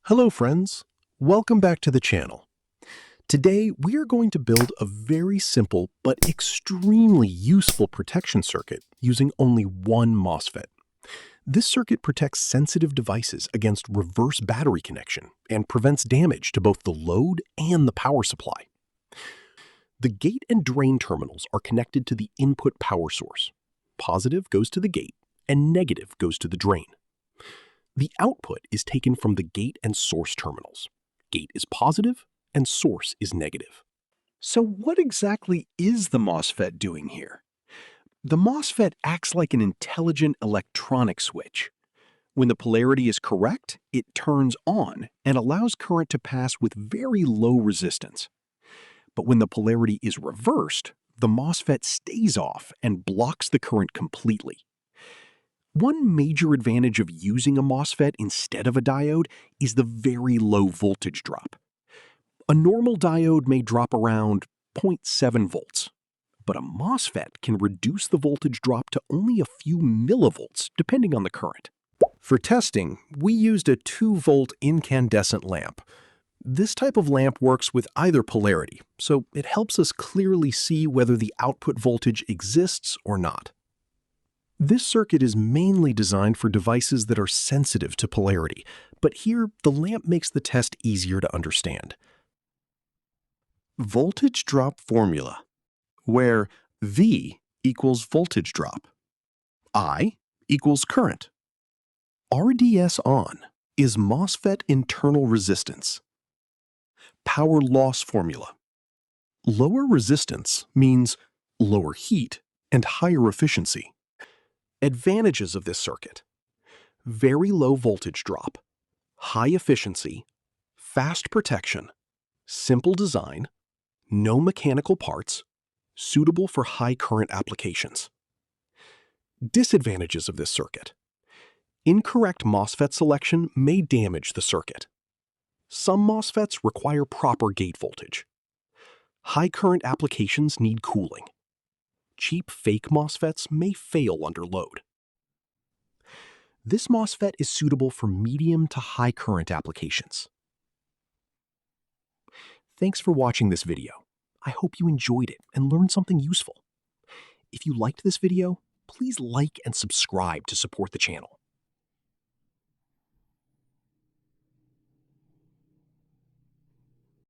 Hello friends, welcome back to the channel. Today we are going to build a very simple but extremely useful protection circuit using only one MOSFET. This circuit protects sensitive devices against reverse battery connection and prevents damage to both the load and the power supply. The gate and drain terminals are connected to the input power source. Positive goes to the gate and negative goes to the drain. The output is taken from the gate and source terminals. Gate is positive and source is negative. So what exactly is the MOSFET doing here? The MOSFET acts like an intelligent electronic switch. When the polarity is correct, it turns on and allows current to pass with very low resistance. But when the polarity is reversed, the MOSFET stays off and blocks the current completely. One major advantage of using a MOSFET instead of a diode is the very low voltage drop. A normal diode may drop around 0.7 volts, but a MOSFET can reduce the voltage drop to only a few millivolts depending on the current. For testing, we used a 2-volt incandescent lamp. This type of lamp works with either polarity, so it helps us clearly see whether the output voltage exists or not. This circuit is mainly designed for devices that are sensitive to polarity, but here the lamp makes the test easier to understand. Voltage drop formula, where V equals voltage drop, I equals current. RDS on is MOSFET internal resistance. Power loss formula. Lower resistance means lower heat and higher efficiency. Advantages of this circuit: very low voltage drop, high efficiency, fast protection, simple design, no mechanical parts, suitable for high current applications. Disadvantages of this circuit: incorrect MOSFET selection may damage the circuit. Some MOSFETs require proper gate voltage. High current applications need cooling. Cheap fake MOSFETs may fail under load. This MOSFET is suitable for medium to high current applications. Thanks for watching this video. I hope you enjoyed it and learned something useful. If you liked this video, please like and subscribe to support the channel.